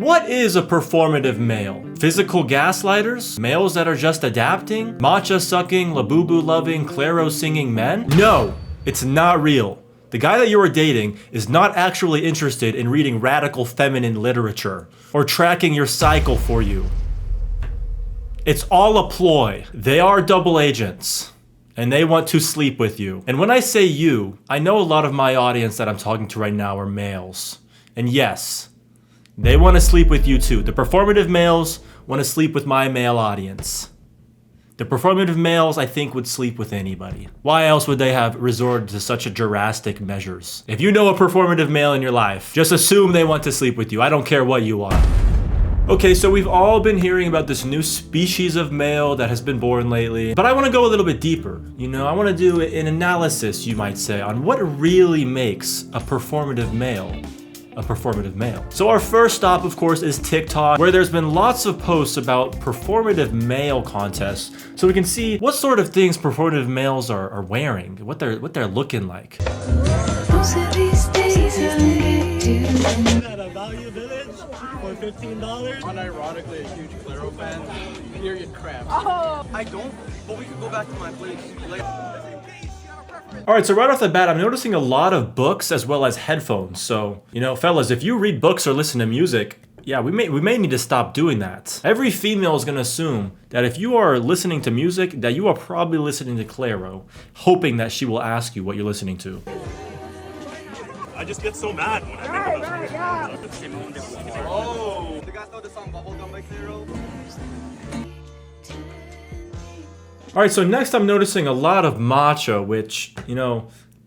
What is a performative male? Physical gaslighters? Males that are just adapting? Matcha sucking, labubu loving, Clairo singing men? No, it's not real. The guy that you are dating is not actually interested in reading radical feminine literature or tracking your cycle for you. It's all a ploy. They are double agents and they want to sleep with you. And when I say you, I know a lot of my audience that I'm talking to right now are males. And yes, they want to sleep with you too. The performative males want to sleep with my male audience. The performative males, I think, would sleep with anybody. Why else would they have resorted to such a drastic measures? If you know a performative male in your life, just assume they want to sleep with you. I don't care what you are. Okay, so we've all been hearing about this new species of male that has been born lately, but I want to go a little bit deeper. You know, I want to do an analysis, you might say, on what really makes a performative male a performative male. So our first stop, of course, is TikTok, where there's been lots of posts about performative male contests, so we can see what sort of things performative males are wearing, what they're looking like. At a Value Village for $15. Unironically a huge Clairo fan. Period crap. Oh. I don't, but we could go back to my place later. Alright, so right off the bat, I'm noticing a lot of books as well as headphones. So, you know, fellas, if you read books or listen to music, yeah, we may need to stop doing that. Every female is gonna assume that if you are listening to music, that you are probably listening to Clairo, hoping that she will ask you what you're listening to. I just get so mad when I think about it. Oh! You guys know the song Bubblegum by Clairo? Alright, so next I'm noticing a lot of matcha, which, you know,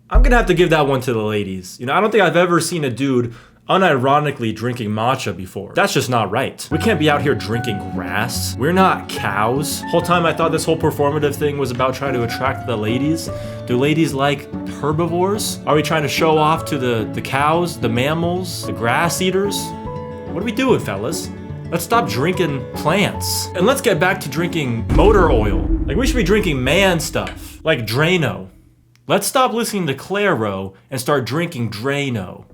I'm gonna have to give that one to the ladies. You know, I don't think I've ever seen a dude unironically drinking matcha before. That's just not right. We can't be out here drinking grass. We're not cows. Whole time I thought this whole performative thing was about trying to attract the ladies. Do ladies like herbivores? Are we trying to show off to the cows, the mammals, the grass eaters? What are we doing, fellas? Let's stop drinking plants. And let's get back to drinking motor oil. Like, we should be drinking man stuff, like Drano. Let's stop listening to Clairo and start drinking Drano.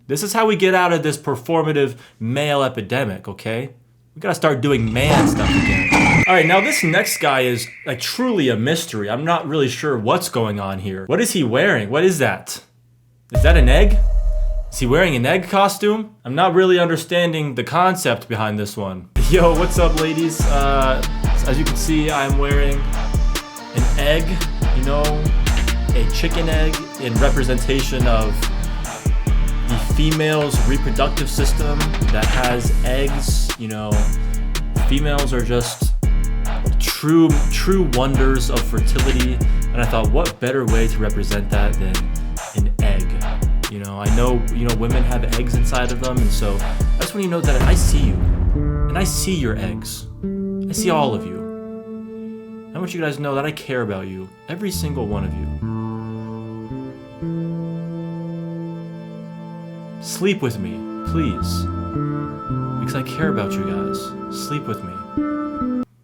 This is how we get out of this performative male epidemic, okay? We gotta start doing man stuff again. All right, now this next guy is like truly a mystery. I'm not really sure what's going on here. What is he wearing? What is that? Is that an egg? Is he wearing an egg costume? I'm not really understanding the concept behind this one. Yo, what's up, ladies? As you can see, I'm wearing an egg, you know, a chicken egg in representation of the female's reproductive system that has eggs. You know, females are just true wonders of fertility, and I thought, what better way to represent that than an egg? You know, I know, women have eggs inside of them, and so that's when you know that I see you, and I see your eggs. I see all of you. I want you guys to know that I care about you, every single one of you. Sleep with me, please, because I care about you guys. Sleep with me.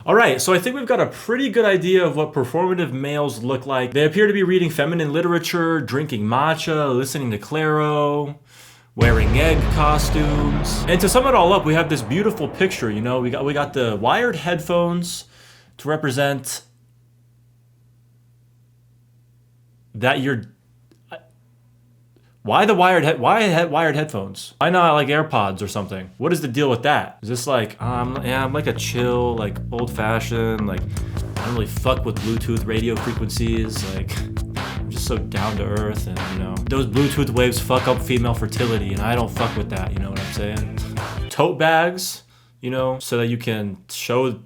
Alright, so I think we've got a pretty good idea of what performative males look like. They appear to be reading feminine literature, drinking matcha, listening to Clairo, wearing egg costumes. And to sum it all up, we have this beautiful picture, you know, we got the wired headphones to represent that you're... Why wired headphones? Why not like AirPods or something? What is the deal with that? Is this like, yeah, I'm like a chill, like old-fashioned, like I don't really fuck with Bluetooth radio frequencies, like I'm just so down to earth, and you know, those Bluetooth waves fuck up female fertility, and I don't fuck with that, you know what I'm saying? Tote bags, you know, so that you can show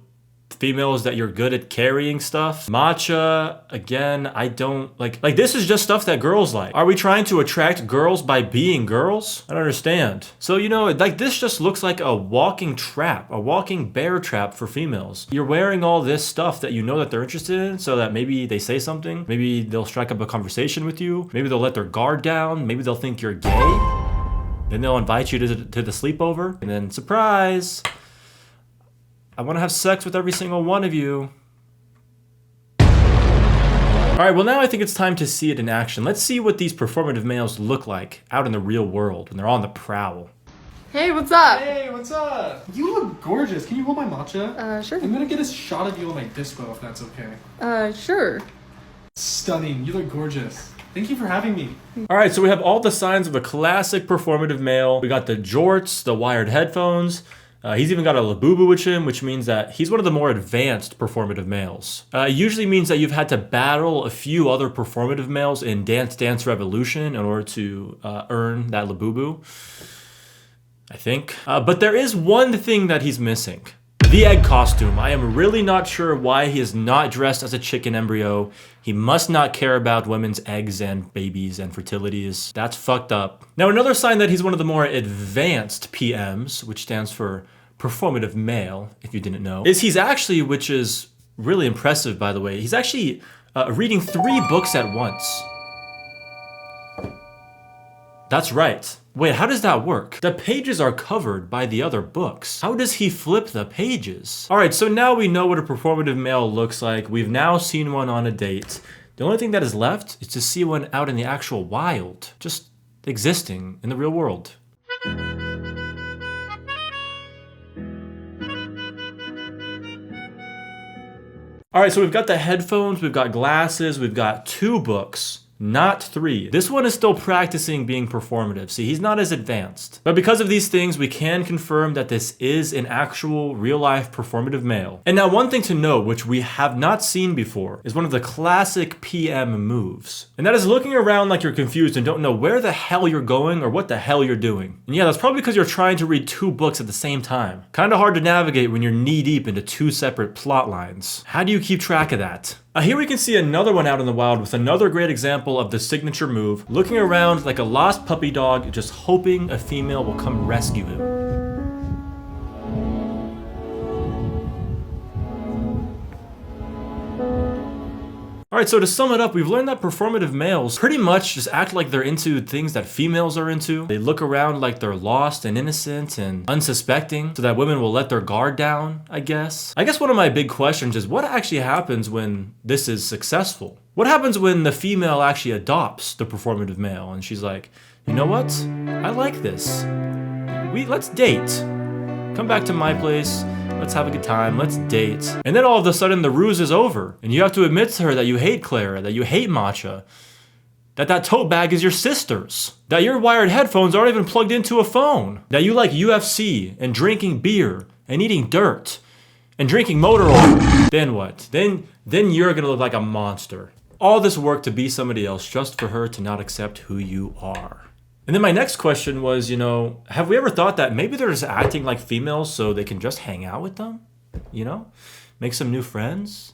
females that you're good at carrying stuff. Matcha, again, I don't like this is just stuff that girls like. Are we trying to attract girls by being girls? I don't understand. So, you know, like this just looks like a walking trap, a walking bear trap for females. You're wearing all this stuff that you know that they're interested in, so that maybe they say something, maybe they'll strike up a conversation with you, maybe they'll let their guard down, maybe they'll think you're gay, then they'll invite you to the sleepover, and then surprise, I want to have sex with every single one of you. Alright, well now I think it's time to see it in action. Let's see what these performative males look like out in the real world when they're on the prowl. Hey, what's up? Hey, what's up? You look gorgeous. Can you hold my matcha? Sure. I'm gonna get a shot of you on my dispo if that's okay. Sure. Stunning. You look gorgeous. Thank you for having me. All right, so we have all the signs of a classic performative male. We got the jorts, the wired headphones. He's even got a labubu with him, which means that he's one of the more advanced performative males. It usually means that you've had to battle a few other performative males in Dance Dance Revolution in order to earn that labubu, I think. But there is one thing that he's missing. The egg costume. I am really not sure why he is not dressed as a chicken embryo. He must not care about women's eggs and babies and fertilities. That's fucked up. Now, another sign that he's one of the more advanced PMs, which stands for performative male, if you didn't know, is he's actually, which is really impressive, by the way, he's actually reading 3 books at once. That's right. Wait, how does that work? The pages are covered by the other books. How does he flip the pages? All right, so now we know what a performative male looks like. We've now seen one on a date. The only thing that is left is to see one out in the actual wild, just existing in the real world. All right, so we've got the headphones, we've got glasses, we've got 2 books. Not 3. This one is still practicing being performative. See, he's not as advanced. But because of these things, we can confirm that this is an actual real-life performative male. And now one thing to note, which we have not seen before, is one of the classic PM moves. And that is looking around like you're confused and don't know where the hell you're going or what the hell you're doing. And yeah, that's probably because you're trying to read 2 books at the same time. Kind of hard to navigate when you're knee-deep into 2 separate plot lines. How do you keep track of that? Here we can see another one out in the wild with another great example of the signature move, looking around like a lost puppy dog, just hoping a female will come rescue him. Alright, so to sum it up, we've learned that performative males pretty much just act like they're into things that females are into. They look around like they're lost and innocent and unsuspecting so that women will let their guard down, I guess. I guess one of my big questions is what actually happens when this is successful? What happens when the female actually adopts the performative male and she's like, you know what? I like this. Let's date. Come back to my place. Let's have a good time, let's date. And then all of a sudden the ruse is over and you have to admit to her that you hate Clairo, that you hate matcha, that tote bag is your sister's, that your wired headphones aren't even plugged into a phone, that you like UFC and drinking beer and eating dirt and drinking motor oil. Then what? Then you're gonna look like a monster. All this work to be somebody else just for her to not accept who you are. And then my next question was, have we ever thought that maybe they're just acting like females so they can just hang out with them? Make some new friends?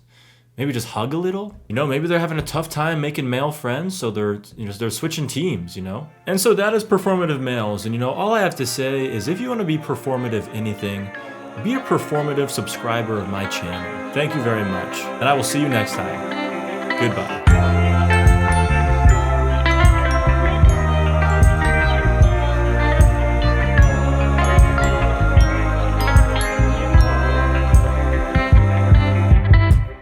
Maybe just hug a little? Maybe they're having a tough time making male friends, so they're switching teams, And so that is performative males. And all I have to say is if you want to be performative anything, be a performative subscriber of my channel. Thank you very much. And I will see you next time. Goodbye.